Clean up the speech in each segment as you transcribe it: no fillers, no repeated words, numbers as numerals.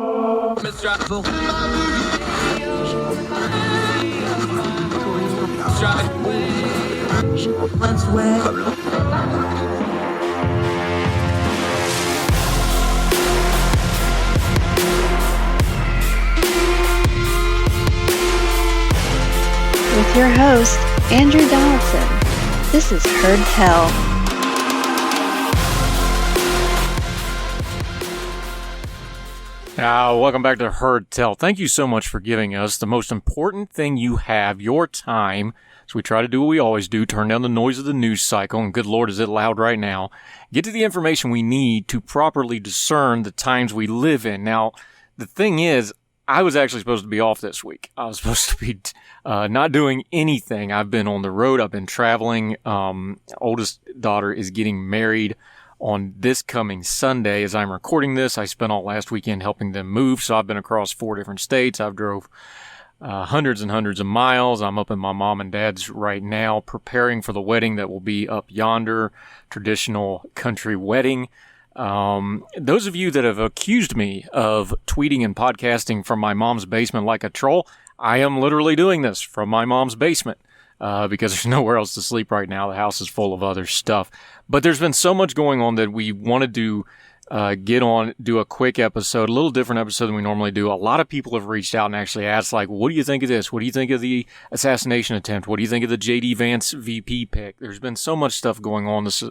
With your host, Andrew Donaldson. This is Heard Tell. Welcome back to Heard Tell. Thank you so much for giving us the most important thing you have, your time. So we try to do what we always do, turn down the noise of the news cycle, and good Lord, is it loud right now. Get to the information we need to properly discern the times we live in. Now, the thing is, I was actually supposed to be off this week. I was supposed to be not doing anything. I've been on the road. I've been traveling. Oldest daughter is getting married on this coming Sunday. As I'm recording this, I spent all last weekend helping them move. So I've been across 4 different states. I've drove hundreds and hundreds of miles. I'm up in my mom and dad's right now, preparing for the wedding that will be up yonder, traditional country wedding. Those of you that have accused me of tweeting and podcasting from my mom's basement like a troll, I am literally doing this from my mom's basement, because there's nowhere else to sleep right now. The house is full of other stuff, but there's been so much going on that we wanted to, do a quick episode, a little different episode than we normally do. A lot of people have reached out and actually asked, like, what do you think of this? What do you think of the assassination attempt? What do you think of the J.D. Vance VP pick? There's been so much stuff going on, this,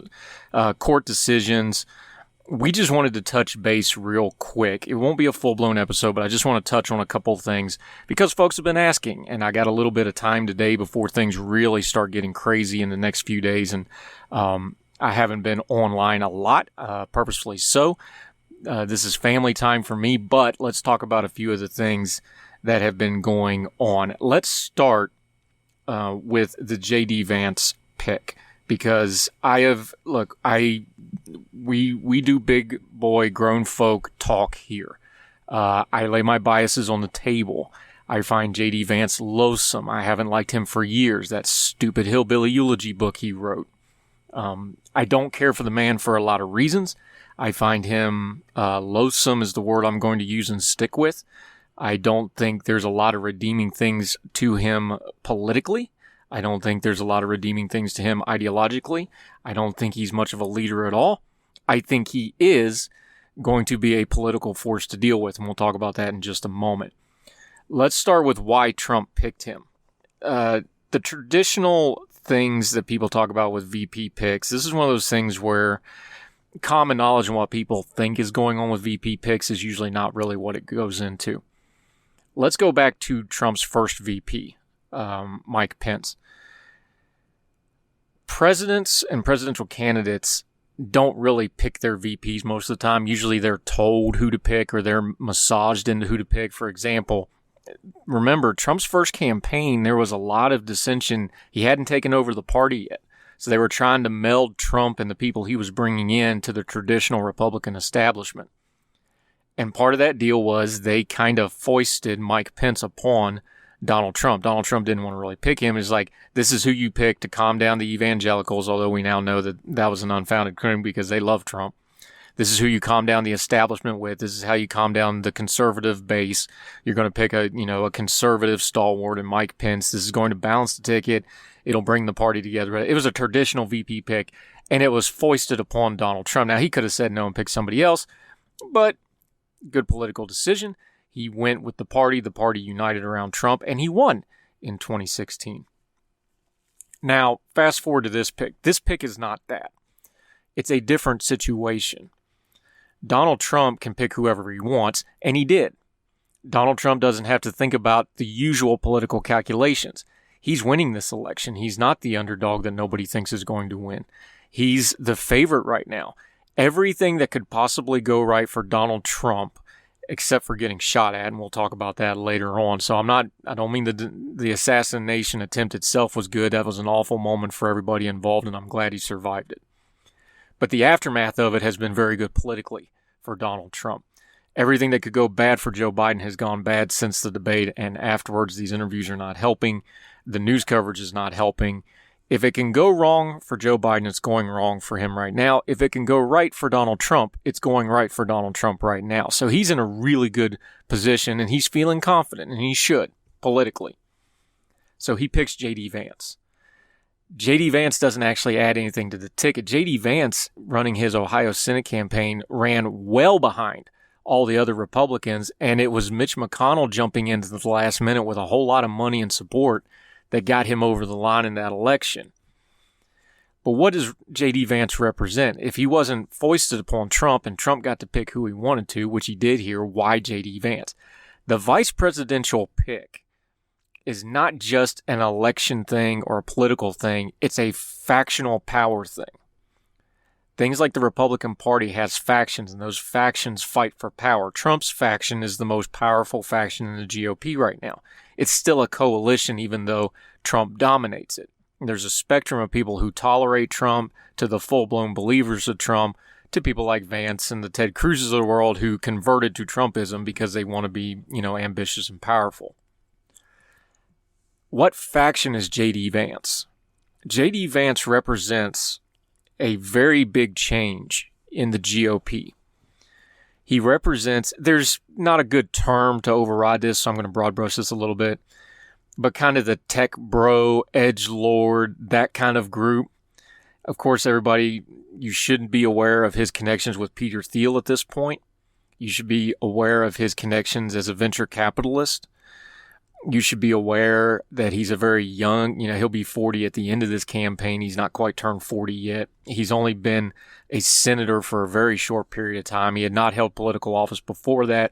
court decisions. We just wanted to touch base real quick. It won't be a full-blown episode, but I just want to touch on a couple things because folks have been asking, and I got a little bit of time today before things really start getting crazy in the next few days, and I haven't been online a lot, purposefully so. This is family time for me, but let's talk about a few of the things that have been going on. Let's start with the J.D. Vance pick. Because we do big boy grown folk talk here. I lay my biases on the table. I find J.D. Vance loathsome. I haven't liked him for years. That stupid hillbilly eulogy book he wrote. I don't care for the man for a lot of reasons. I find him loathsome is the word I'm going to use and stick with. I don't think there's a lot of redeeming things to him politically. I don't think there's a lot of redeeming things to him ideologically. I don't think he's much of a leader at all. I think he is going to be a political force to deal with, and we'll talk about that in just a moment. Let's start with why Trump picked him. The traditional things that people talk about with VP picks, this is one of those things where common knowledge on what people think is going on with VP picks is usually not really what it goes into. Let's go back to Trump's first VP, Mike Pence. Presidents and presidential candidates don't really pick their VPs most of the time. Usually they're told who to pick or they're massaged into who to pick. For example, remember Trump's first campaign, there was a lot of dissension. He hadn't taken over the party yet. So they were trying to meld Trump and the people he was bringing in to the traditional Republican establishment. And part of that deal was they kind of foisted Mike Pence upon Donald Trump. Donald Trump didn't want to really pick him. It's like, this is who you pick to calm down the evangelicals, although we now know that that was an unfounded claim because they love Trump. This is who you calm down the establishment with. This is how you calm down the conservative base. You're going to pick a conservative stalwart in Mike Pence. This is going to balance the ticket. It'll bring the party together. It was a traditional VP pick, and it was foisted upon Donald Trump. Now, he could have said no and picked somebody else, but good political decision. He went with the party united around Trump, and he won in 2016. Now, fast forward to this pick. This pick is not that. It's a different situation. Donald Trump can pick whoever he wants, and he did. Donald Trump doesn't have to think about the usual political calculations. He's winning this election. He's not the underdog that nobody thinks is going to win. He's the favorite right now. Everything that could possibly go right for Donald Trump, except for getting shot at, and we'll talk about that later on. So I don't mean the assassination attempt itself was good. That was an awful moment for everybody involved, and I'm glad he survived it. But the aftermath of it has been very good politically for Donald Trump. Everything that could go bad for Joe Biden has gone bad since the debate, and afterwards these interviews are not helping. The news coverage is not helping. If it can go wrong for Joe Biden, it's going wrong for him right now. If it can go right for Donald Trump, it's going right for Donald Trump right now. So he's in a really good position, and he's feeling confident, and he should, politically. So he picks J.D. Vance. J.D. Vance doesn't actually add anything to the ticket. J.D. Vance, running his Ohio Senate campaign, ran well behind all the other Republicans, and it was Mitch McConnell jumping into the last minute with a whole lot of money and support that got him over the line in that election. But what does J.D. Vance represent? If he wasn't foisted upon Trump and Trump got to pick who he wanted to, which he did here, why J.D. Vance? The vice presidential pick is not just an election thing or a political thing. It's a factional power thing. Things like the Republican Party has factions, and those factions fight for power. Trump's faction is the most powerful faction in the GOP right now. It's still a coalition, even though Trump dominates it. There's a spectrum of people who tolerate Trump, to the full-blown believers of Trump, to people like Vance and the Ted Cruzes of the world who converted to Trumpism because they want to be, ambitious and powerful. What faction is J.D. Vance? J.D. Vance represents a very big change in the GOP. He represents, there's not a good term to override this, so I'm going to broad brush this a little bit, but kind of the tech bro, edgelord, that kind of group. Of course, everybody, you shouldn't be aware of his connections with Peter Thiel at this point. You should be aware of his connections as a venture capitalist. You should be aware that he's a very young, he'll be 40 at the end of this campaign. He's not quite turned 40 yet. He's only been a senator for a very short period of time. He had not held political office before that.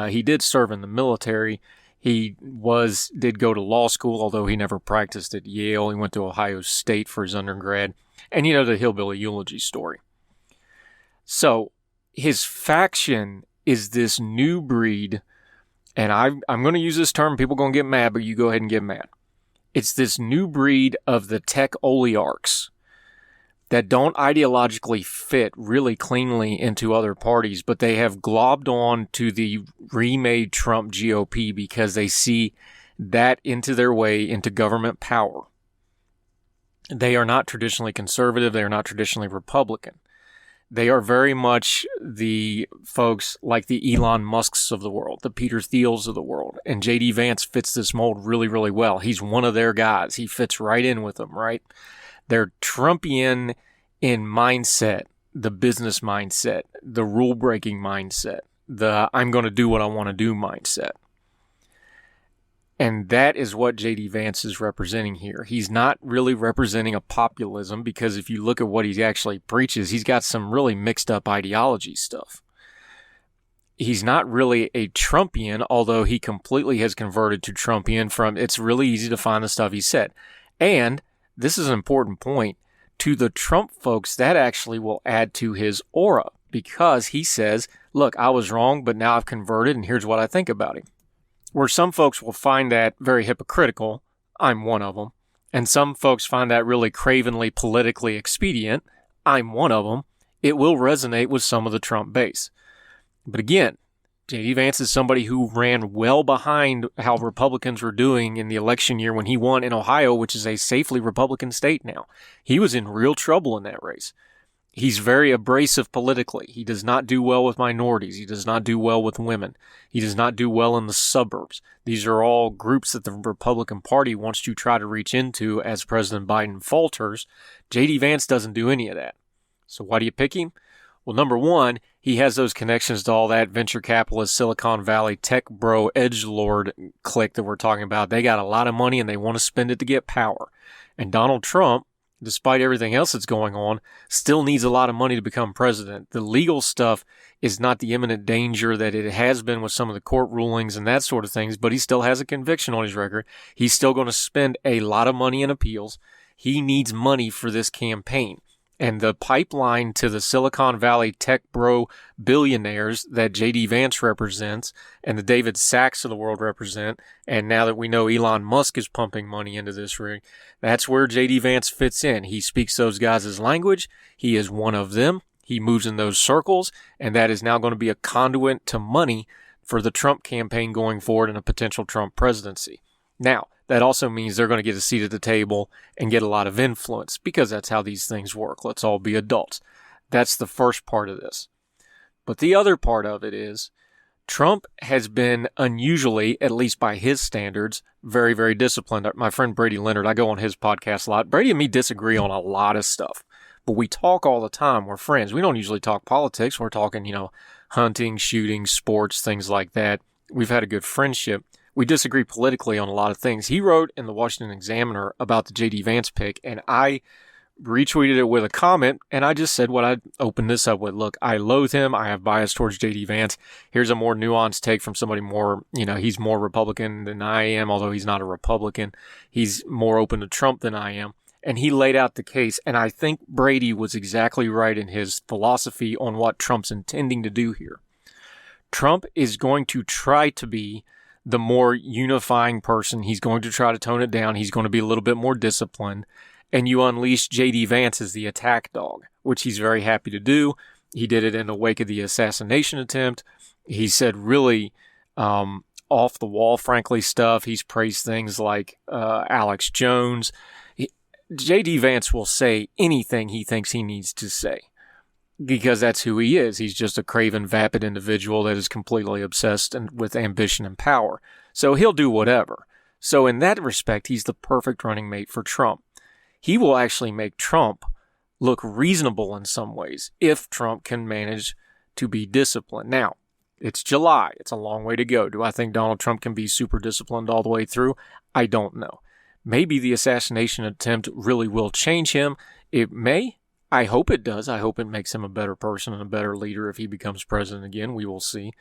He did serve in the military. He did go to law school, although he never practiced at Yale. He went to Ohio State for his undergrad. And the hillbilly eulogy story. So his faction is this new breed. And I'm going to use this term. People are going to get mad, but you go ahead and get mad. It's this new breed of the tech oligarchs that don't ideologically fit really cleanly into other parties, but they have globbed on to the remade Trump GOP because they see that into their way into government power. They are not traditionally conservative. They are not traditionally Republican. They are very much the folks like the Elon Musks of the world, the Peter Thiels of the world. And J.D. Vance fits this mold really, really well. He's one of their guys. He fits right in with them, right? They're Trumpian in mindset, the business mindset, the rule-breaking mindset, the I'm going to do what I want to do mindset. And that is what J.D. Vance is representing here. He's not really representing a populism because if you look at what he actually preaches, he's got some really mixed up ideology stuff. He's not really a Trumpian, although he completely has converted to Trumpian from it's really easy to find the stuff he said. And this is an important point. To the Trump folks, that actually will add to his aura because he says, look, I was wrong, but now I've converted and here's what I think about him. Where some folks will find that very hypocritical, I'm one of them, and some folks find that really cravenly politically expedient, I'm one of them, it will resonate with some of the Trump base. But again, J.D. Vance is somebody who ran well behind how Republicans were doing in the election year when he won in Ohio, which is a safely Republican state now. He was in real trouble in that race. He's very abrasive politically. He does not do well with minorities. He does not do well with women. He does not do well in the suburbs. These are all groups that the Republican Party wants to try to reach into as President Biden falters. J.D. Vance doesn't do any of that. So why do you pick him? Well, number one, he has those connections to all that venture capitalist, Silicon Valley, tech bro, edgelord clique that we're talking about. They got a lot of money and they want to spend it to get power. And Donald Trump, despite everything else that's going on, still needs a lot of money to become president. The legal stuff is not the imminent danger that it has been with some of the court rulings and that sort of things, but he still has a conviction on his record. He's still going to spend a lot of money in appeals. He needs money for this campaign. And the pipeline to the Silicon Valley tech bro billionaires that J.D. Vance represents and the David Sacks of the world represent, and now that we know Elon Musk is pumping money into this ring, that's where J.D. Vance fits in. He speaks those guys' language. He is one of them. He moves in those circles, and that is now going to be a conduit to money for the Trump campaign going forward and a potential Trump presidency. Now, that also means they're going to get a seat at the table and get a lot of influence, because that's how these things work. Let's all be adults. That's the first part of this. But the other part of it is Trump has been unusually, at least by his standards, very, very disciplined. My friend Brady Leonard, I go on his podcast a lot. Brady and me disagree on a lot of stuff, but we talk all the time. We're friends. We don't usually talk politics. We're talking, hunting, shooting, sports, things like that. We've had a good friendship. We disagree politically on a lot of things. He wrote in the Washington Examiner about the J.D. Vance pick, and I retweeted it with a comment, and I just said what I opened this up with. Look, I loathe him. I have bias towards J.D. Vance. Here's a more nuanced take from somebody more, he's more Republican than I am, although he's not a Republican. He's more open to Trump than I am. And he laid out the case, and I think Brady was exactly right in his philosophy on what Trump's intending to do here. Trump is going to try to be the more unifying person. He's going to try to tone it down. He's going to be a little bit more disciplined. And you unleash J.D. Vance as the attack dog, which he's very happy to do. He did it in the wake of the assassination attempt. He said really off the wall, frankly, stuff. He's praised things like Alex Jones. J.D. Vance will say anything he thinks he needs to say, because that's who he is. He's just a craven, vapid individual that is completely obsessed with ambition and power. So he'll do whatever. So in that respect, he's the perfect running mate for Trump. He will actually make Trump look reasonable in some ways if Trump can manage to be disciplined. Now, it's July. It's a long way to go. Do I think Donald Trump can be super disciplined all the way through? I don't know. Maybe the assassination attempt really will change him. It may. I hope it does. I hope it makes him a better person and a better leader if he becomes president again. We will see.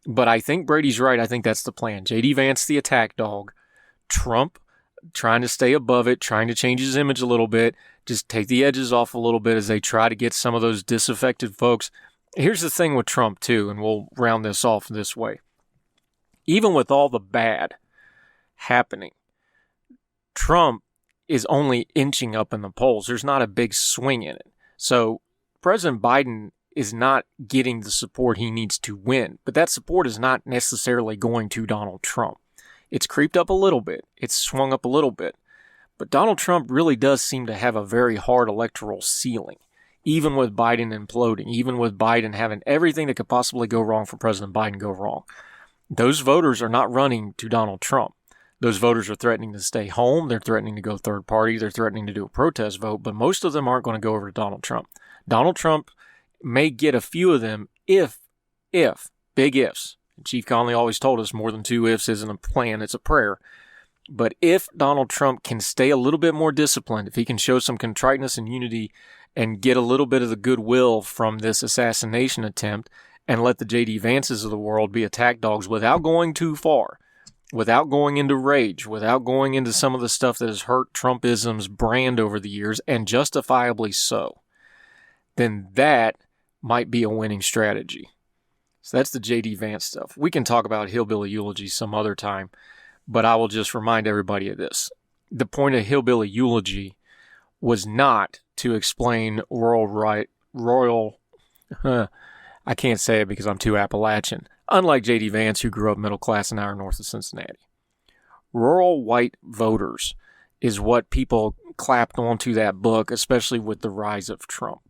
But I think Brady's right. I think that's the plan. J.D. Vance, the attack dog. Trump trying to stay above it, trying to change his image a little bit, just take the edges off a little bit as they try to get some of those disaffected folks. Here's the thing with Trump, too, and we'll round this off this way. Even with all the bad happening, Trump is only inching up in the polls. There's not a big swing in it. So President Biden is not getting the support he needs to win, but that support is not necessarily going to Donald Trump. It's creeped up a little bit. It's swung up a little bit. But Donald Trump really does seem to have a very hard electoral ceiling, even with Biden imploding, even with Biden having everything that could possibly go wrong for President Biden go wrong. Those voters are not running to Donald Trump. Those voters are threatening to stay home. They're threatening to go third party. They're threatening to do a protest vote, but most of them aren't going to go over to Donald Trump. Donald Trump may get a few of them if, big ifs. Chief Conley always told us more than two ifs isn't a plan, it's a prayer. But if Donald Trump can stay a little bit more disciplined, if he can show some contriteness and unity and get a little bit of the goodwill from this assassination attempt and let the J.D. Vances of the world be attack dogs without going too far, without going into rage, without going into some of the stuff that has hurt Trumpism's brand over the years, and justifiably so, then that might be a winning strategy. So that's the J.D. Vance stuff. We can talk about hillbilly eulogy some other time, but I will just remind everybody of this. The point of hillbilly eulogy was not to explain I can't say it because I'm too Appalachian. Unlike J.D. Vance, who grew up middle class an hour north of Cincinnati. Rural white voters is what people clapped onto that book, especially with the rise of Trump.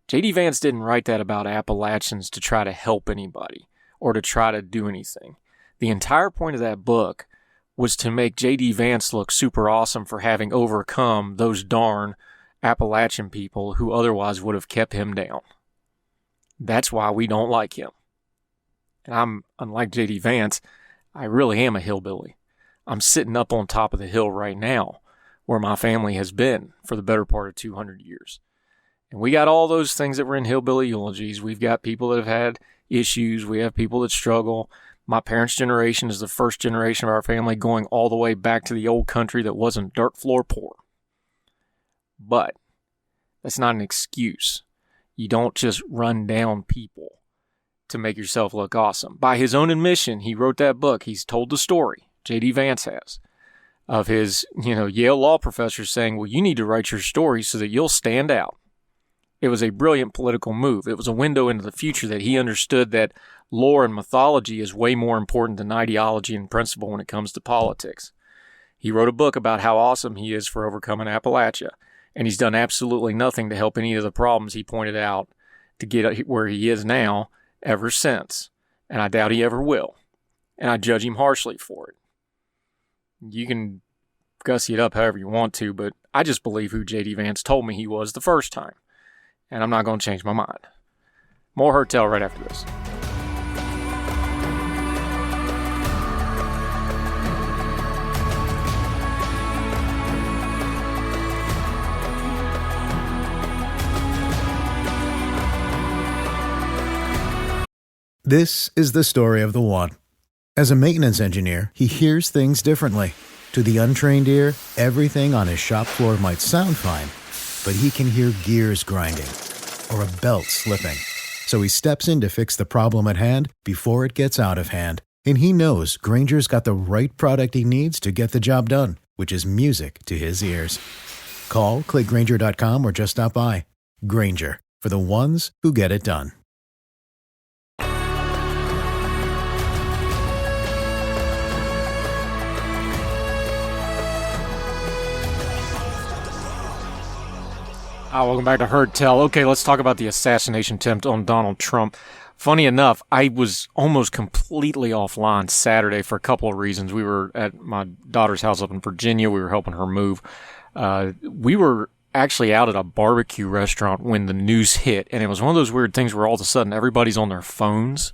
J.D. Vance didn't write that about Appalachians to try to help anybody or to try to do anything. The entire point of that book was to make J.D. Vance look super awesome for having overcome those darn Appalachian people who otherwise would have kept him down. That's why we don't like him. And unlike J.D. Vance, I really am a hillbilly. I'm sitting up on top of the hill right now where my family has been for the better part of 200 years. And we got all those things that were in hillbilly eulogies. We've got people that have had issues. We have people that struggle. My parents' generation is the first generation of our family going all the way back to the old country that wasn't dirt floor poor. But that's not an excuse. You don't just run down people to make yourself look awesome. By his own admission, he wrote that book. He's told the story, J.D. Vance has, of his Yale law professor saying, well, you need to write your story so that you'll stand out. It was a brilliant political move. It was a window into the future that he understood that lore and mythology is way more important than ideology and principle when it comes to politics. He wrote a book about how awesome he is for overcoming Appalachia, and he's done absolutely nothing to help any of the problems he pointed out to get where he is now ever since, and I doubt he ever will, and I judge him harshly for it. You can gussy it up however you want to, but I just believe who J.D. Vance told me he was the first time, and I'm not going to change my mind. More Hurt Tell right after this. This is the story of the one. As a maintenance engineer, he hears things differently. To the untrained ear, everything on his shop floor might sound fine, but he can hear gears grinding or a belt slipping. So he steps in to fix the problem at hand before it gets out of hand. And he knows Grainger's got the right product he needs to get the job done, which is music to his ears. Call, click Grainger.com, or just stop by. Grainger, for the ones who get it done. Welcome back to Hurt Tell. Okay, let's talk about the assassination attempt on Donald Trump. Funny enough, I was almost completely offline Saturday for a couple of reasons. We were at my daughter's house up in Virginia. We were helping her move. We were actually out at a barbecue restaurant when the news hit, and it was one of those weird things where all of a sudden everybody's on their phones.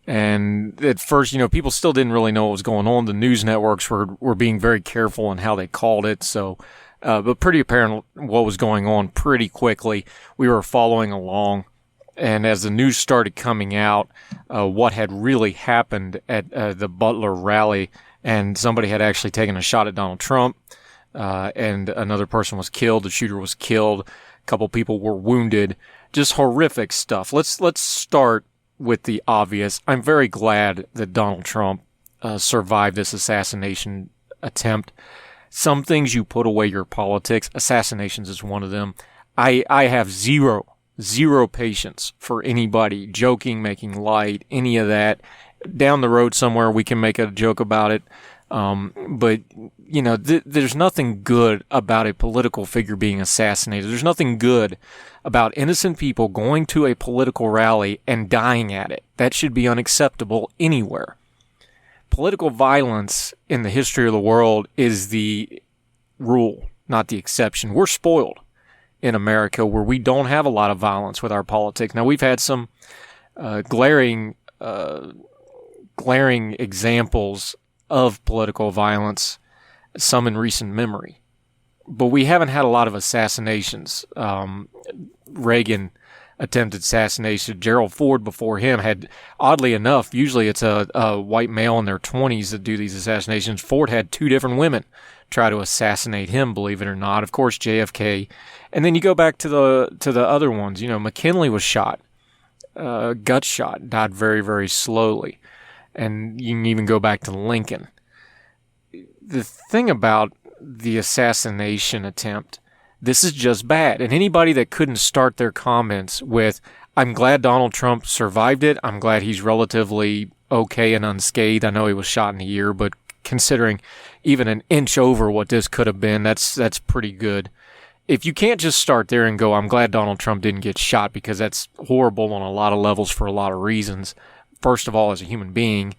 And at first, people still didn't really know what was going on. The news networks were being very careful in how they called it, so... but pretty apparent what was going on pretty quickly. We were following along, and as the news started coming out, what had really happened at the Butler rally, and somebody had actually taken a shot at Donald Trump, and another person was killed. The shooter was killed. A couple people were wounded. Just horrific stuff. Let's start with the obvious. I'm very glad that Donald Trump survived this assassination attempt. Some things you put away your politics. Assassinations is one of them. I have zero patience for anybody joking, making light, any of that. Down the road somewhere we can make a joke about it. But, there's nothing good about a political figure being assassinated. There's nothing good about innocent people going to a political rally and dying at it. That should be unacceptable anywhere. Political violence in the history of the world is the rule, not the exception. We're spoiled in America where we don't have a lot of violence with our politics. Now, we've had some glaring examples of political violence, some in recent memory. But we haven't had a lot of assassinations. Reagan attempted assassination. Gerald Ford before him had, oddly enough, usually it's a white male in their 20s that do these assassinations. Ford had two different women try to assassinate him, believe it or not. Of course, JFK. And then you go back to the other ones. McKinley was shot, gut shot, died very, very slowly. And you can even go back to Lincoln. The thing about the assassination attempt, this is just bad. And anybody that couldn't start their comments with, I'm glad Donald Trump survived it. I'm glad he's relatively okay and unscathed. I know he was shot in the ear, but considering even an inch over what this could have been, that's pretty good. If you can't just start there and go, I'm glad Donald Trump didn't get shot, because that's horrible on a lot of levels for a lot of reasons. First of all, as a human being,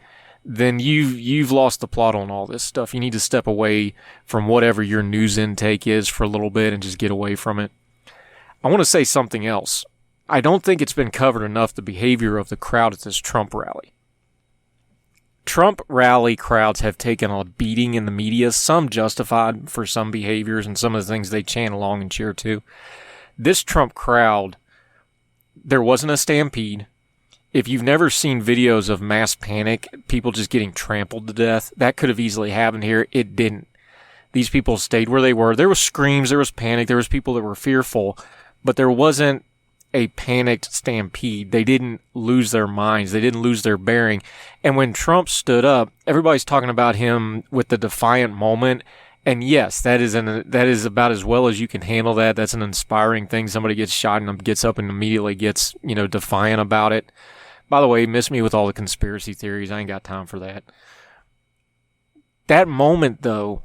then you've lost the plot on all this stuff. You need to step away from whatever your news intake is for a little bit and just get away from it. I want to say something else. I don't think it's been covered enough, the behavior of the crowd at this Trump rally. Trump rally crowds have taken a beating in the media, some justified for some behaviors and some of the things they chant along and cheer to. This Trump crowd, there wasn't a stampede. If you've never seen videos of mass panic, people just getting trampled to death, that could have easily happened here. It didn't. These people stayed where they were. There was screams, there was panic, there was people that were fearful, but there wasn't a panicked stampede. They didn't lose their minds. They didn't lose their bearing. And when Trump stood up, everybody's talking about him with the defiant moment. And yes, that is about as well as you can handle that. That's an inspiring thing. Somebody gets shot and gets up and immediately gets, defiant about it. By the way, miss me with all the conspiracy theories. I ain't got time for that. That moment, though,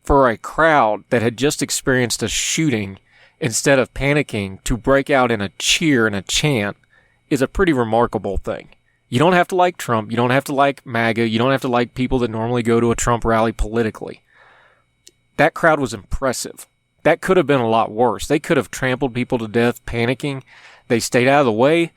for a crowd that had just experienced a shooting, instead of panicking, to break out in a cheer and a chant is a pretty remarkable thing. You don't have to like Trump. You don't have to like MAGA. You don't have to like people that normally go to a Trump rally politically. That crowd was impressive. That could have been a lot worse. They could have trampled people to death panicking. They stayed out of the way.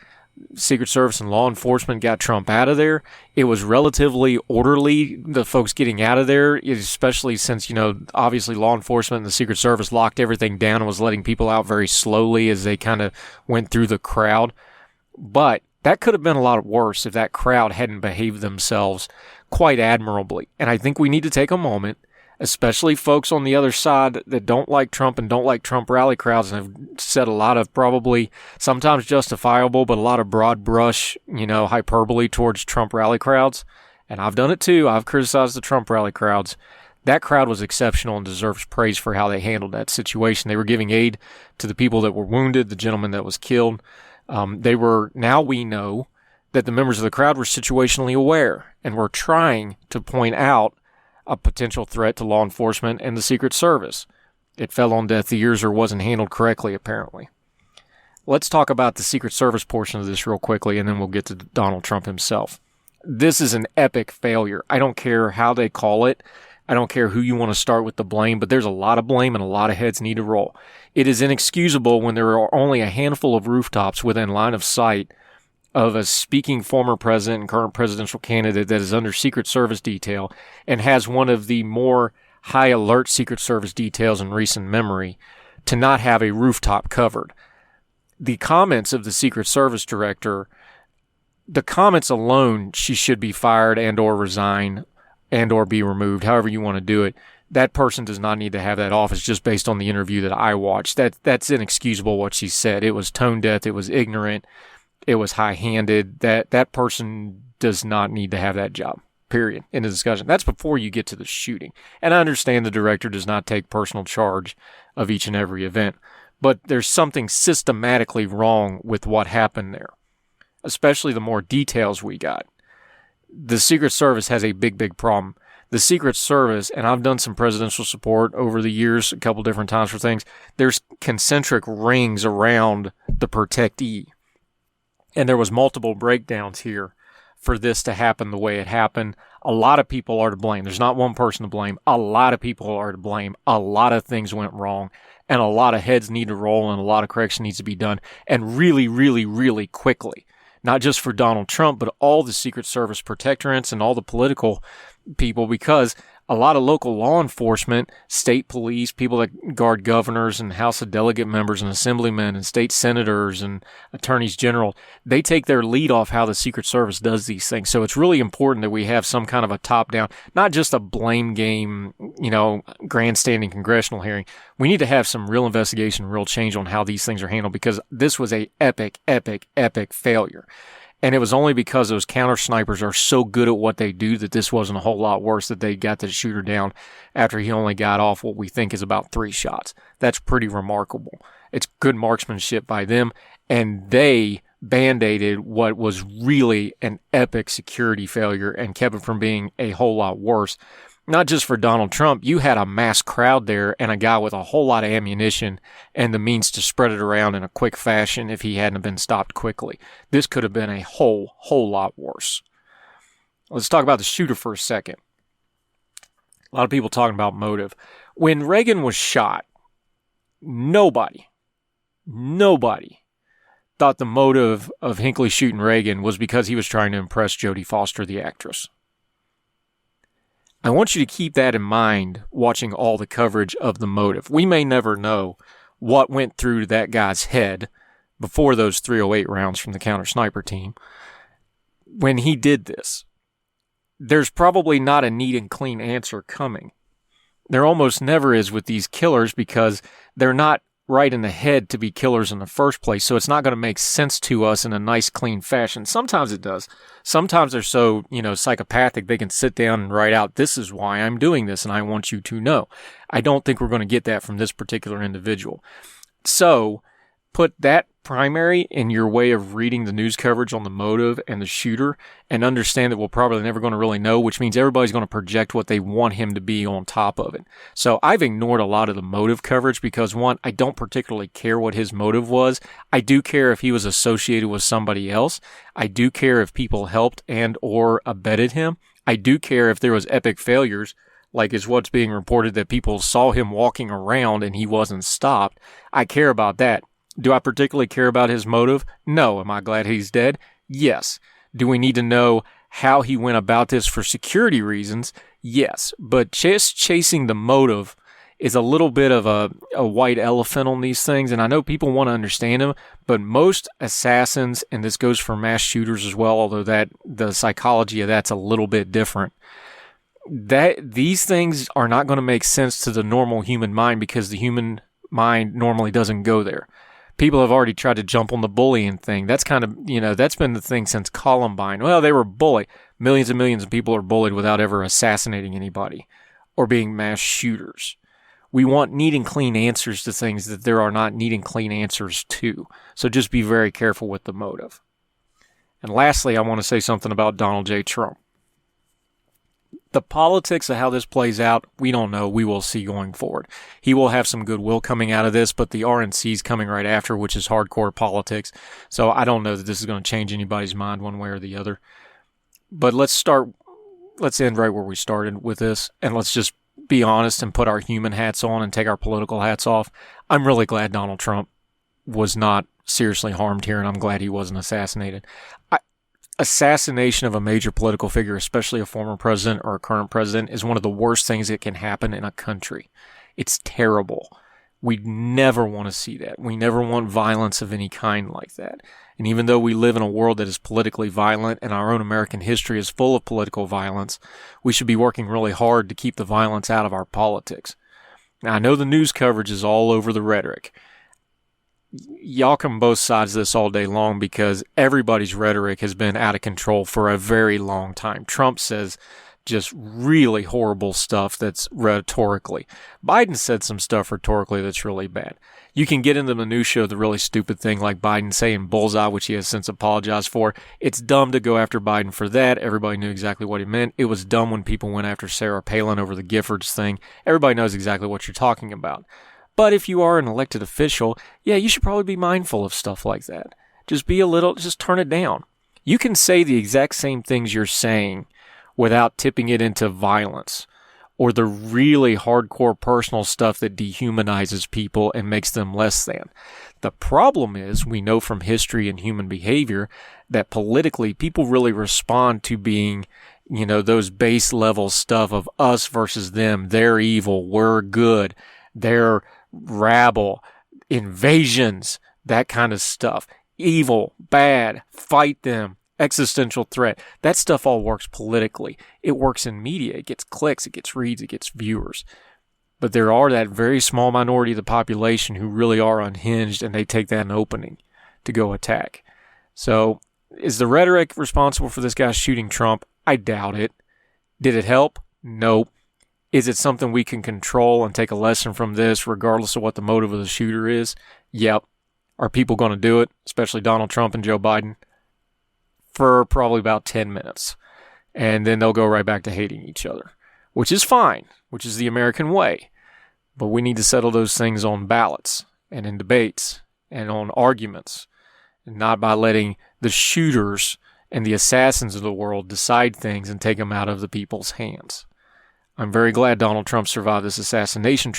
Secret Service and law enforcement got Trump out of there. It was relatively orderly, the folks getting out of there, especially since, obviously law enforcement and the Secret Service locked everything down and was letting people out very slowly as they kind of went through the crowd. But that could have been a lot worse if that crowd hadn't behaved themselves quite admirably. And I think we need to take a moment, especially folks on the other side that don't like Trump and don't like Trump rally crowds and have said a lot of probably sometimes justifiable, but a lot of broad brush, hyperbole towards Trump rally crowds. And I've done it too. I've criticized the Trump rally crowds. That crowd was exceptional and deserves praise for how they handled that situation. They were giving aid to the people that were wounded, the gentleman that was killed. Now we know that the members of the crowd were situationally aware and were trying to point out a potential threat to law enforcement and the Secret Service. It fell on deaf ears or wasn't handled correctly, apparently. Let's talk about the Secret Service portion of this real quickly, and then we'll get to Donald Trump himself. This is an epic failure. I don't care how they call it. I don't care who you want to start with the blame, but there's a lot of blame and a lot of heads need to roll. It is inexcusable when there are only a handful of rooftops within line of sight of a speaking former president and current presidential candidate that is under Secret Service detail and has one of the more high alert Secret Service details in recent memory to not have a rooftop covered. The comments of the Secret Service director, the comments alone, she should be fired and or resign and or be removed, however you want to do it. That person does not need to have that office just based on the interview that I watched. That's inexcusable what she said. It was tone deaf. It was ignorant. It was high-handed. That person does not need to have that job, period, in the discussion. That's before you get to the shooting. And I understand the director does not take personal charge of each and every event, but there's something systematically wrong with what happened there, especially the more details we got. The Secret Service has a big, big problem. The Secret Service, and I've done some presidential support over the years, a couple different times for things, there's concentric rings around the protectee. And there was multiple breakdowns here for this to happen the way it happened. A lot of people are to blame. There's not one person to blame. A lot of people are to blame. A lot of things went wrong. And a lot of heads need to roll and a lot of correction needs to be done. And really, really, really quickly. Not just for Donald Trump, but all the Secret Service protectorates and all the political people, because a lot of local law enforcement, state police, people that guard governors and House of Delegate members and assemblymen and state senators and attorneys general, they take their lead off how the Secret Service does these things. So it's really important that we have some kind of a top-down, not just a blame game, grandstanding congressional hearing. We need to have some real investigation, real change on how these things are handled, because this was a epic, epic, epic failure. And it was only because those counter snipers are so good at what they do that this wasn't a whole lot worse, that they got the shooter down after he only got off what we think is about 3 shots. That's pretty remarkable. It's good marksmanship by them, and they band-aided what was really an epic security failure and kept it from being a whole lot worse. Not just for Donald Trump, you had a mass crowd there and a guy with a whole lot of ammunition and the means to spread it around in a quick fashion if he hadn't been stopped quickly. This could have been a whole lot worse. Let's talk about the shooter for a second. A lot of people talking about motive. When Reagan was shot, nobody thought the motive of Hinckley shooting Reagan was because he was trying to impress Jodie Foster, the actress. I want you to keep that in mind watching all the coverage of the motive. We may never know what went through that guy's head before those 308 rounds from the counter sniper team when he did this. There's probably not a neat and clean answer coming. There almost never is with these killers, because they're not right in the head to be killers in the first place, so it's not going to make sense to us in a nice, clean fashion. Sometimes it does. Sometimes they're so, psychopathic, they can sit down and write out, this is why I'm doing this, and I want you to know. I don't think we're going to get that from this particular individual. So, put that primary in your way of reading the news coverage on the motive and the shooter, and understand that we're probably never going to really know, which means everybody's going to project what they want him to be on top of it. So I've ignored a lot of the motive coverage because, one, I don't particularly care what his motive was. I do care if he was associated with somebody else. I do care if people helped and or abetted him. I do care if there was epic failures, like is what's being reported that people saw him walking around and he wasn't stopped. I care about that. Do I particularly care about his motive? No. Am I glad he's dead? Yes. Do we need to know how he went about this for security reasons? Yes. But just chasing the motive is a little bit of a white elephant on these things, and I know people want to understand them, but most assassins, and this goes for mass shooters as well, although that the psychology of that's a little bit different, that these things are not going to make sense to the normal human mind because the human mind normally doesn't go there. People have already tried to jump on the bullying thing. That's kind of, that's been the thing since Columbine. Well, they were bullied. Millions and millions of people are bullied without ever assassinating anybody or being mass shooters. We want neat and clean answers to things that there are not neat and clean answers to. So just be very careful with the motive. And lastly, I want to say something about Donald J. Trump. The politics of how this plays out, we don't know. We will see going forward. He will have some goodwill coming out of this, but the RNC is coming right after, which is hardcore politics. So I don't know that this is going to change anybody's mind one way or the other. But let's end right where we started with this, and let's just be honest and put our human hats on and take our political hats off. I'm really glad Donald Trump was not seriously harmed here, and I'm glad he wasn't assassinated. Assassination of a major political figure, especially a former president or a current president, is one of the worst things that can happen in a country. It's terrible. We never want to see that. We never want violence of any kind like that. And even though we live in a world that is politically violent and our own American history is full of political violence, we should be working really hard to keep the violence out of our politics. Now, I know the news coverage is all over the rhetoric. Y'all can both sides of this all day long because everybody's rhetoric has been out of control for a very long time. Trump says just really horrible stuff that's rhetorically. Biden said some stuff rhetorically that's really bad. You can get into the minutia of the really stupid thing like Biden saying bullseye, which he has since apologized for. It's dumb to go after Biden for that. Everybody knew exactly what he meant. It was dumb when people went after Sarah Palin over the Giffords thing. Everybody knows exactly what you're talking about. But if you are an elected official, yeah, you should probably be mindful of stuff like that. Just turn it down. You can say the exact same things you're saying without tipping it into violence or the really hardcore personal stuff that dehumanizes people and makes them less than. The problem is, we know from history and human behavior that politically people really respond to being, those base level stuff of us versus them. They're evil, we're good, they're rabble, invasions, that kind of stuff. Evil, bad, fight them, existential threat. That stuff all works politically. It works in media. It gets clicks, it gets reads, it gets viewers. But there are that very small minority of the population who really are unhinged, and they take that an opening to go attack. So, is the rhetoric responsible for this guy shooting Trump? I doubt it. Did it help? Nope. Is it something we can control and take a lesson from this regardless of what the motive of the shooter is? Yep. Are people going to do it, especially Donald Trump and Joe Biden? For probably about 10 minutes. And then they'll go right back to hating each other, which is fine, which is the American way. But we need to settle those things on ballots and in debates and on arguments, and not by letting the shooters and the assassins of the world decide things and take them out of the people's hands. I'm very glad Donald Trump survived this assassination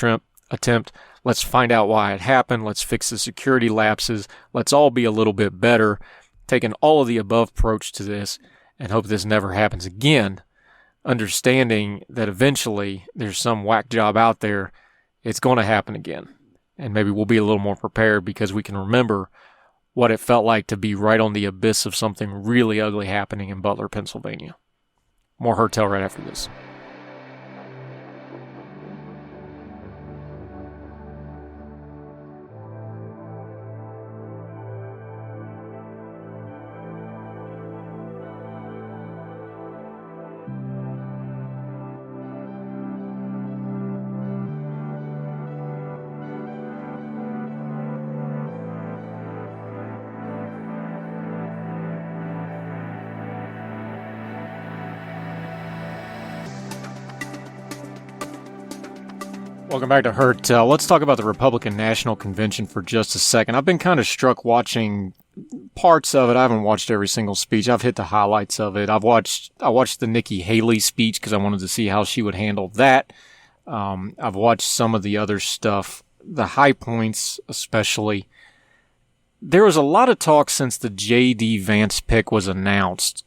attempt. Let's find out why it happened. Let's fix the security lapses. Let's all be a little bit better, taking all of the above approach to this, and hope this never happens again, understanding that eventually there's some whack job out there. It's going to happen again. And maybe we'll be a little more prepared because we can remember what it felt like to be right on the abyss of something really ugly happening in Butler, Pennsylvania. More Hertel right after this. Welcome back to Hurt. Let's talk about the Republican National Convention for just a second. I've been kind of struck watching parts of it. I haven't watched every single speech. I've hit the highlights of it. I watched the Nikki Haley speech because I wanted to see how she would handle that. I've watched some of the other stuff, the high points especially. There was a lot of talk since the J.D. Vance pick was announced.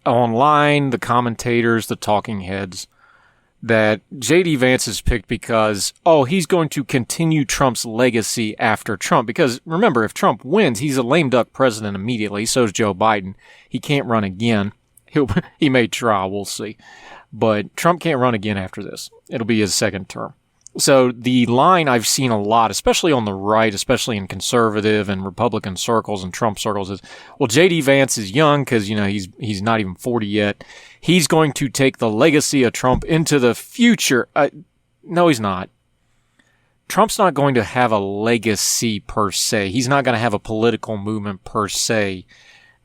Online, the commentators, the talking heads, that J.D. Vance is picked because, he's going to continue Trump's legacy after Trump. Because, remember, if Trump wins, he's a lame duck president immediately. So is Joe Biden. He can't run again. He may try, we'll see. But Trump can't run again after this. It'll be his second term. So the line I've seen a lot, especially on the right, especially in conservative and Republican circles and Trump circles, is, well, J.D. Vance is young because, he's not even 40 yet. He's going to take the legacy of Trump into the future. No, he's not. Trump's not going to have a legacy per se. He's not going to have a political movement per se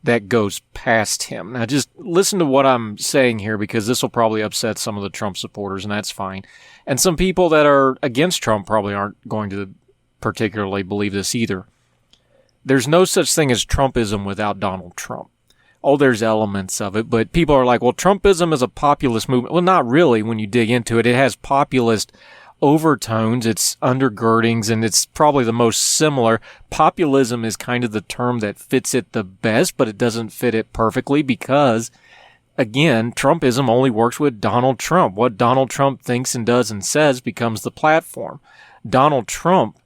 that goes past him. Now, just listen to what I'm saying here, because this will probably upset some of the Trump supporters, and that's fine. And some people that are against Trump probably aren't going to particularly believe this either. There's no such thing as Trumpism without Donald Trump. There's elements of it, but people are like, well, Trumpism is a populist movement. Well, not really when you dig into it. It has populist overtones, it's undergirdings, and it's probably the most similar. Populism is kind of the term that fits it the best, but it doesn't fit it perfectly because, again, Trumpism only works with Donald Trump. What Donald Trump thinks and does and says becomes the platform. Donald Trump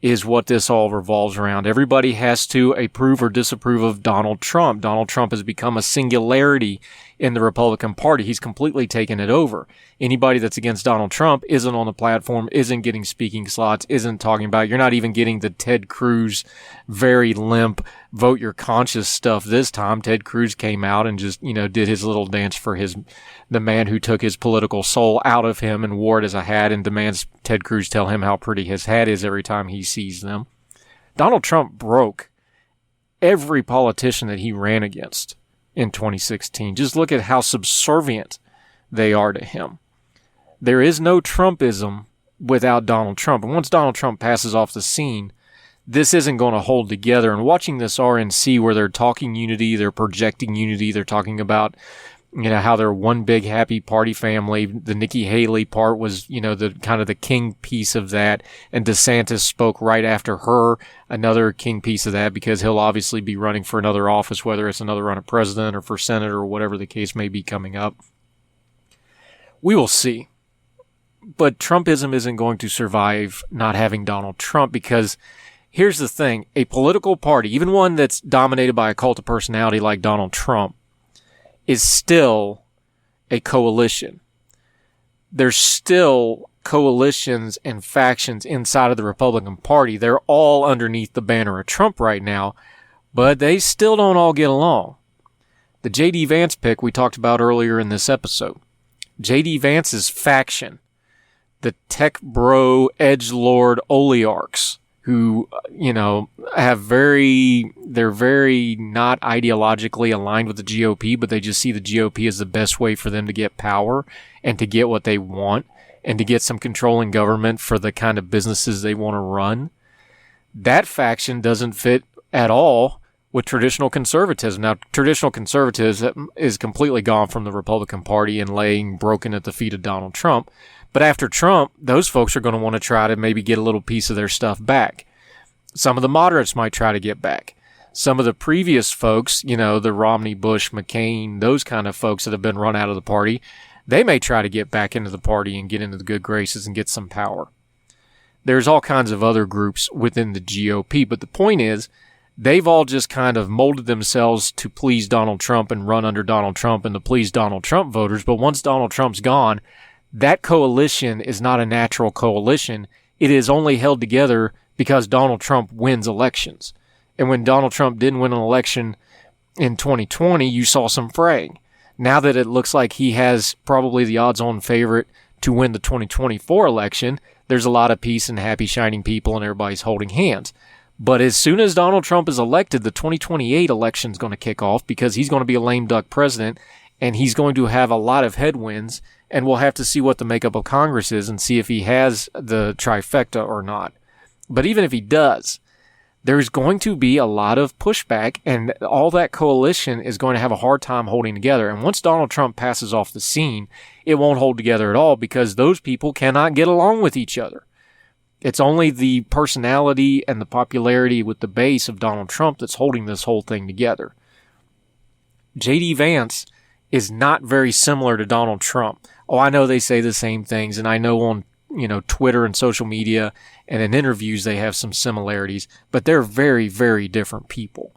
is what this all revolves around. Everybody has to approve or disapprove of Donald Trump. Donald Trump has become a singularity in the Republican Party. He's completely taken it over. Anybody that's against Donald Trump isn't on the platform, isn't getting speaking slots, isn't talking about it. You're not even getting the Ted Cruz very limp vote your conscience stuff this time. Ted Cruz came out and just, did his little dance for the man who took his political soul out of him and wore it as a hat and demands Ted Cruz tell him how pretty his hat is every time he sees them. Donald Trump broke every politician that he ran against in 2016. Just look at how subservient they are to him. There is no Trumpism without Donald Trump. And once Donald Trump passes off the scene, this isn't going to hold together. And watching this RNC where they're talking unity, they're projecting unity, they're talking about, how they're one big happy party family. The Nikki Haley part was, the kind of the king piece of that. And DeSantis spoke right after her, another king piece of that, because he'll obviously be running for another office, whether it's another run at president or for senator or whatever the case may be coming up. We will see. But Trumpism isn't going to survive not having Donald Trump, because here's the thing. A political party, even one that's dominated by a cult of personality like Donald Trump, is still a coalition. There's still coalitions and factions inside of the Republican Party. They're all underneath the banner of Trump right now, but they still don't all get along. The J.D. Vance pick we talked about earlier in this episode. J.D. Vance's faction, the tech bro edgelord oligarchs who, they're very not ideologically aligned with the GOP, but they just see the GOP as the best way for them to get power and to get what they want and to get some control in government for the kind of businesses they want to run. That faction doesn't fit at all with traditional conservatism. Now, traditional conservatism is completely gone from the Republican Party and laying broken at the feet of Donald Trump. But after Trump, those folks are going to want to try to maybe get a little piece of their stuff back. Some of the moderates might try to get back. Some of the previous folks, the Romney, Bush, McCain, those kind of folks that have been run out of the party, they may try to get back into the party and get into the good graces and get some power. There's all kinds of other groups within the GOP, but the point is, they've all just kind of molded themselves to please Donald Trump and run under Donald Trump and to please Donald Trump voters. But once Donald Trump's gone, that coalition is not a natural coalition. It is only held together because Donald Trump wins elections. And when Donald Trump didn't win an election in 2020, you saw some fraying. Now that it looks like he has probably the odds-on favorite to win the 2024 election, there's a lot of peace and happy, shining people and everybody's holding hands. But as soon as Donald Trump is elected, the 2028 election is going to kick off because he's going to be a lame duck president and he's going to have a lot of headwinds And we'll have to see what the makeup of Congress is and see if he has the trifecta or not. But even if he does, there's going to be a lot of pushback, and all that coalition is going to have a hard time holding together. And once Donald Trump passes off the scene, it won't hold together at all because those people cannot get along with each other. It's only the personality and the popularity with the base of Donald Trump that's holding this whole thing together. J.D. Vance is not very similar to Donald Trump. Oh, I know they say the same things, and I know on Twitter and social media and in interviews they have some similarities, but they're very, very different people.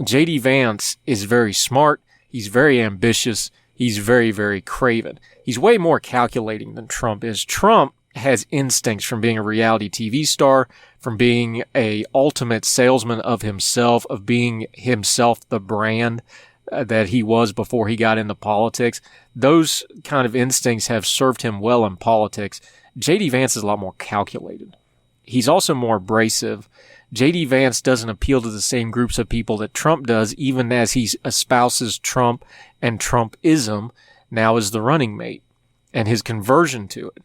J.D. Vance is very smart. He's very ambitious. He's very, very craven. He's way more calculating than Trump is. Trump has instincts from being a reality TV star, from being a ultimate salesman of himself, of being himself the brand that he was before he got into politics. Those kind of instincts have served him well in politics. J.D. Vance is a lot more calculated. He's also more abrasive. J.D. Vance doesn't appeal to the same groups of people that Trump does, even as he espouses Trump and Trumpism now as the running mate and his conversion to it.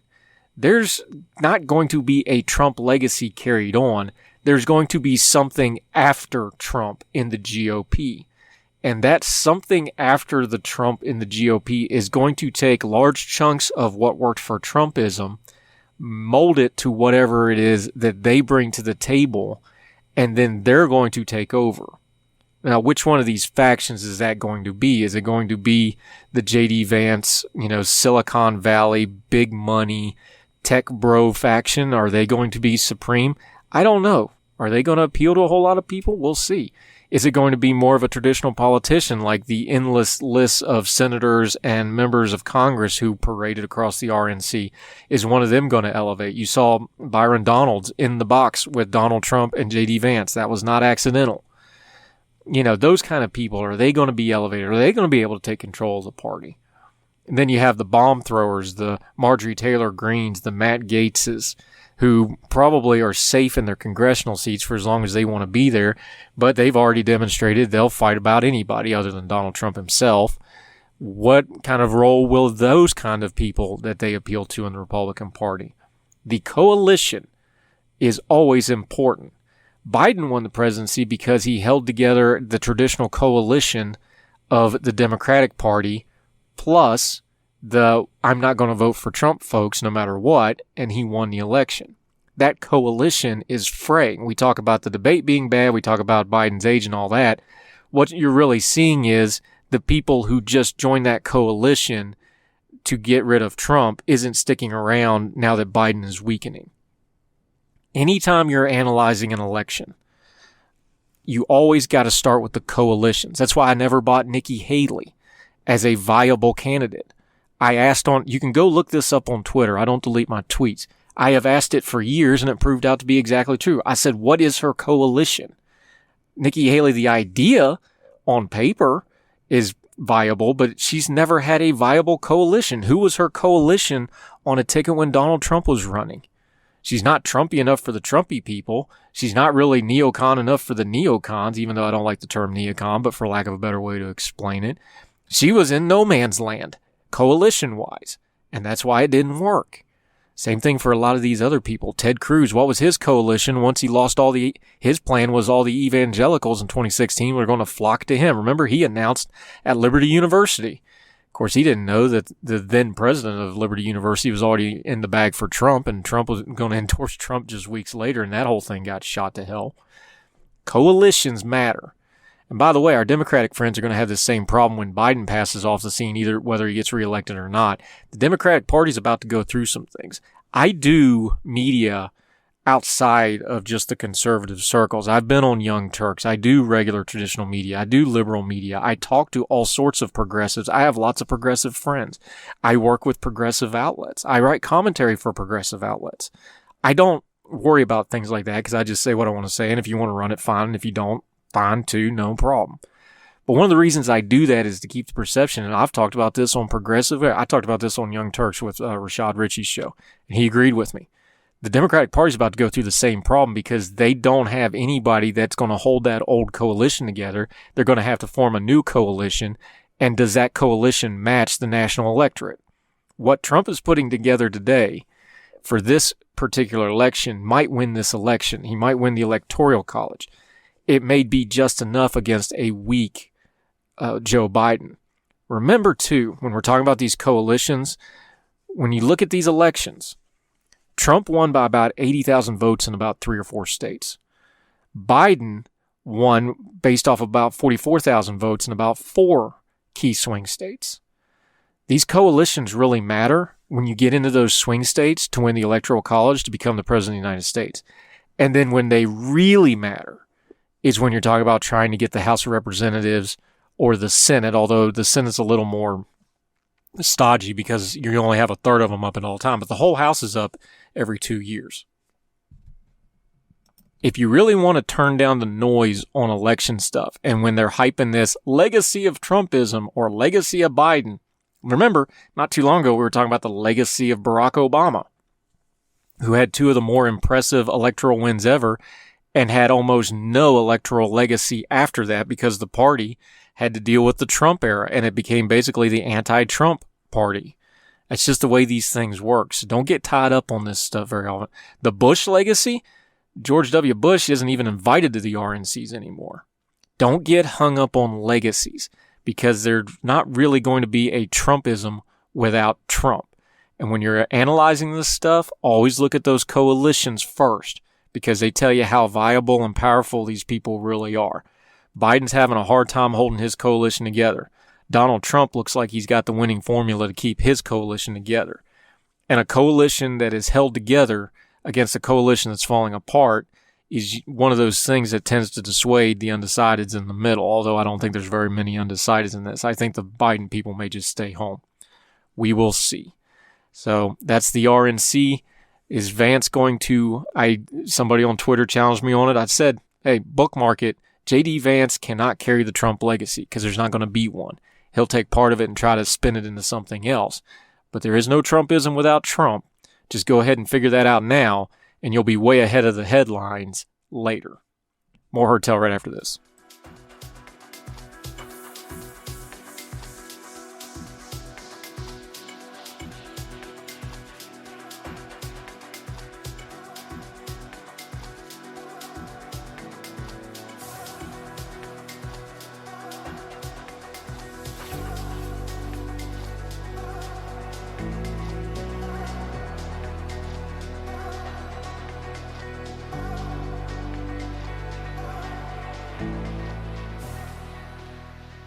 There's not going to be a Trump legacy carried on. There's going to be something after Trump in the GOP. And that something after the Trump in the GOP is going to take large chunks of what worked for Trumpism, mold it to whatever it is that they bring to the table, and then they're going to take over. Now, which one of these factions is that going to be? Is it going to be the J.D. Vance, Silicon Valley, big money, tech bro faction? Are they going to be supreme? I don't know. Are they going to appeal to a whole lot of people? We'll see. Is it going to be more of a traditional politician like the endless list of senators and members of Congress who paraded across the RNC? Is one of them going to elevate? You saw Byron Donalds in the box with Donald Trump and J.D. Vance. That was not accidental. Those kind of people, are they going to be elevated? Are they going to be able to take control of the party? And then you have the bomb throwers, the Marjorie Taylor Greens, the Matt Gaetzes, who probably are safe in their congressional seats for as long as they want to be there, but they've already demonstrated they'll fight about anybody other than Donald Trump himself. What kind of role will those kind of people that they appeal to in the Republican Party? The coalition is always important. Biden won the presidency because he held together the traditional coalition of the Democratic Party plus the I'm not going to vote for Trump folks no matter what, and he won the election. That coalition is fraying. We talk about the debate being bad. We talk about Biden's age and all that. What you're really seeing is the people who just joined that coalition to get rid of Trump isn't sticking around now that Biden is weakening. Anytime you're analyzing an election, you always got to start with the coalitions. That's why I never bought Nikki Haley as a viable candidate. I asked you can go look this up on Twitter. I don't delete my tweets. I have asked it for years and it proved out to be exactly true. I said, what is her coalition? Nikki Haley, the idea on paper is viable, but she's never had a viable coalition. Who was her coalition on a ticket when Donald Trump was running? She's not Trumpy enough for the Trumpy people. She's not really neocon enough for the neocons, even though I don't like the term neocon, but for lack of a better way to explain it. She was in no man's land, coalition-wise, and that's why it didn't work. Same thing for a lot of these other people. Ted Cruz, what was his coalition once he lost his plan was all the evangelicals in 2016 were going to flock to him. Remember, he announced at Liberty University. Of course, he didn't know that the then president of Liberty University was already in the bag for Trump, and Trump was going to endorse Trump just weeks later, and that whole thing got shot to hell. Coalitions matter. And by the way, our Democratic friends are going to have the same problem when Biden passes off the scene, either whether he gets reelected or not. The Democratic Party is about to go through some things. I do media outside of just the conservative circles. I've been on Young Turks. I do regular traditional media. I do liberal media. I talk to all sorts of progressives. I have lots of progressive friends. I work with progressive outlets. I write commentary for progressive outlets. I don't worry about things like that because I just say what I want to say. And if you want to run it, fine. And if you don't, fine too, no problem. But one of the reasons I do that is to keep the perception, and I've talked about this on Progressive, I talked about this on Young Turks with Rashad Ritchie's show, and he agreed with me. The Democratic Party is about to go through the same problem because they don't have anybody that's going to hold that old coalition together. They're going to have to form a new coalition, and does that coalition match the national electorate? what Trump is putting together today for this particular election might win this election. He might win the Electoral College. It may be just enough against a weak Joe Biden. Remember, too, when we're talking about these coalitions, when you look at these elections, Trump won by about 80,000 votes in about 3 or 4 states. Biden won based off about 44,000 votes in about 4 key swing states. These coalitions really matter when you get into those swing states to win the Electoral College to become the President of the United States. And then when they really matter is when you're talking about trying to get the House of Representatives or the Senate, although the Senate's a little more stodgy because you only have a third of them up at all time, but the whole House is up every 2 years. If you really want to turn down the noise on election stuff, and when they're hyping this legacy of Trumpism or legacy of Biden, remember, not too long ago we were talking about the legacy of Barack Obama, who had 2 of the more impressive electoral wins ever and had almost no electoral legacy after that because the party had to deal with the Trump era, and it became basically the anti-Trump party. That's just the way these things work. So don't get tied up on this stuff very often. The Bush legacy, George W. Bush isn't even invited to the RNCs anymore. Don't get hung up on legacies because they're not really going to be a Trumpism without Trump. And when you're analyzing this stuff, always look at those coalitions first because they tell you how viable and powerful these people really are. Biden's having a hard time holding his coalition together. Donald Trump looks like he's got the winning formula to keep his coalition together. And a coalition that is held together against a coalition that's falling apart is one of those things that tends to dissuade the undecideds in the middle, although I don't think there's very many undecideds in this. I think the Biden people may just stay home. We will see. So that's the RNC. Is Vance going to, somebody on Twitter challenged me on it. I said, hey, bookmark it. J.D. Vance cannot carry the Trump legacy because there's not going to be one. He'll take part of it and try to spin it into something else. But there is no Trumpism without Trump. Just go ahead and figure that out now, and you'll be way ahead of the headlines later. More Herd Tell right after this.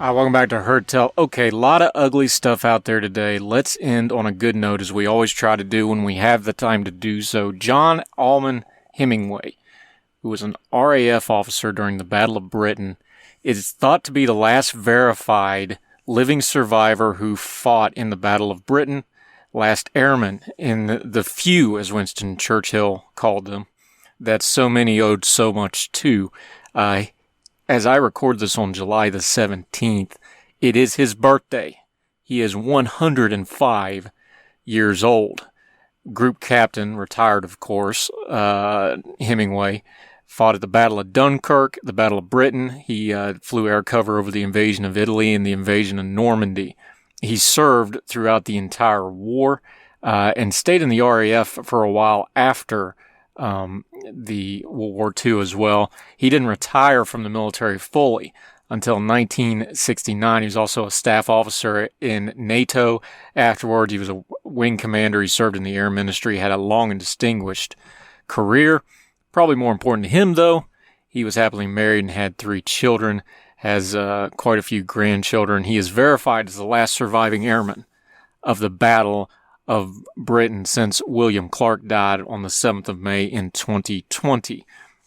Welcome back to Herd Tell. Okay, a lot of ugly stuff out there today. Let's end on a good note, as we always try to do when we have the time to do so. John Alman Hemingway, who was an RAF officer during the Battle of Britain, is thought to be the last verified living survivor who fought in the Battle of Britain, last airman in the few, as Winston Churchill called them, that so many owed so much to. As I record this on July the 17th, it is his birthday. He is 105 years old. Group captain, retired of course, Hemingway, fought at the Battle of Dunkirk, the Battle of Britain. He flew air cover over the invasion of Italy and the invasion of Normandy. He served throughout the entire war and stayed in the RAF for a while after the World War II as well. He didn't retire from the military fully until 1969. He was also a staff officer in NATO. Afterwards, he was a wing commander. He served in the air ministry, had a long and distinguished career. Probably more important to him, though, he was happily married and had 3 children, has quite a few grandchildren. He is verified as the last surviving airman of the Battle of Britain since William Clark died on the 7th of May in 2020.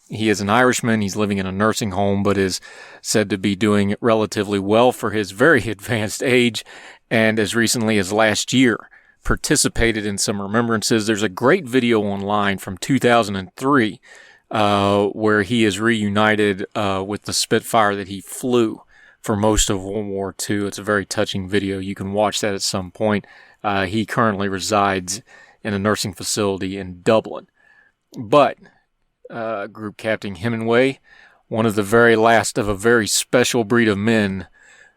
He is an Irishman. He's living in a nursing home, but is said to be doing relatively well for his very advanced age, and as recently as last year, participated in some remembrances. There's a great video online from 2003 where he is reunited with the Spitfire that he flew for most of World War II. It's a very touching video. You can watch that at some point. He currently resides in a nursing facility in Dublin. But Group Captain Hemingway, one of the very last of a very special breed of men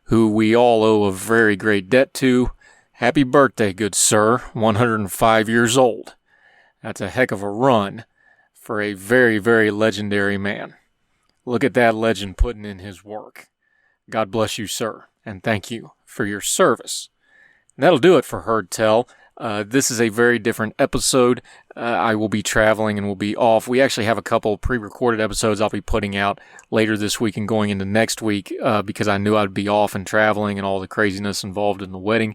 who we all owe a very great debt to, Happy birthday, good sir. 105 years old. That's a heck of a run for a very, very legendary man. Look at that legend putting in his work. God bless you, sir, and thank you for your service. And that'll do it for Heard Tell. This is a very different episode. I will be traveling and will be off. We actually have a couple pre-recorded episodes I'll be putting out later this week and going into next week because I knew I'd be off and traveling and all the craziness involved in the wedding.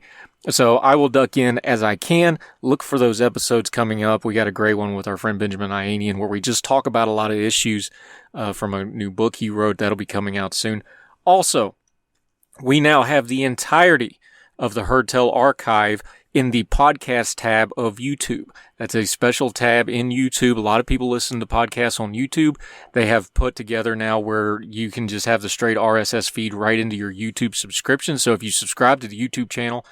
So I will duck in as I can. Look for those episodes coming up. We got a great one with our friend Benjamin Ianian where we just talk about a lot of issues from a new book he wrote. That'll be coming out soon. Also, we now have the entirety of the Heard Tell archive in the podcast tab of YouTube. That's a special tab in YouTube. A lot of people listen to podcasts on YouTube. They have put together now where you can just have the straight RSS feed right into your YouTube subscription. So if you subscribe to the YouTube channel,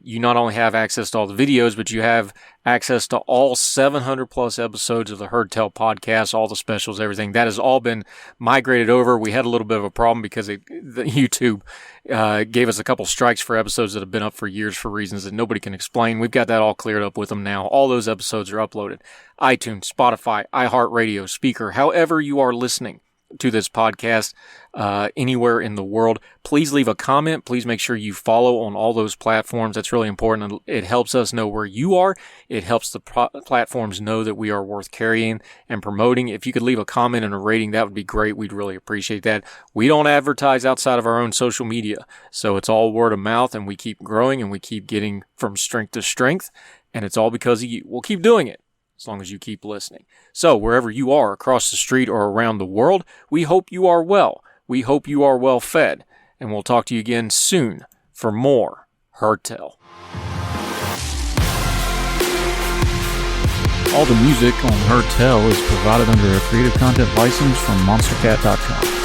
you not only have access to all the videos, but you have access to all 700 plus episodes of the Heard Tell podcast, all the specials, everything. That has all been migrated over. We had a little bit of a problem because the YouTube gave us a couple strikes for episodes that have been up for years for reasons that nobody can explain. We've got that all cleared up with them now. All those episodes are uploaded. iTunes, Spotify, iHeartRadio, Speaker, however you are listening to this podcast anywhere in the world. Please leave a comment. Please make sure you follow on all those platforms. That's really important. It helps us know where you are. It helps the platforms know that we are worth carrying and promoting. If you could leave a comment and a rating, that would be great. We'd really appreciate that. We don't advertise outside of our own social media, so it's all word of mouth, and we keep growing and we keep getting from strength to strength, and it's all because of you. We'll keep doing it as long as you keep listening. So wherever you are, across the street or around the world, we hope you are well. We hope you are well fed. And we'll talk to you again soon for more Heard Tell. All the music on Heard Tell is provided under a Creative Content license from monstercat.com.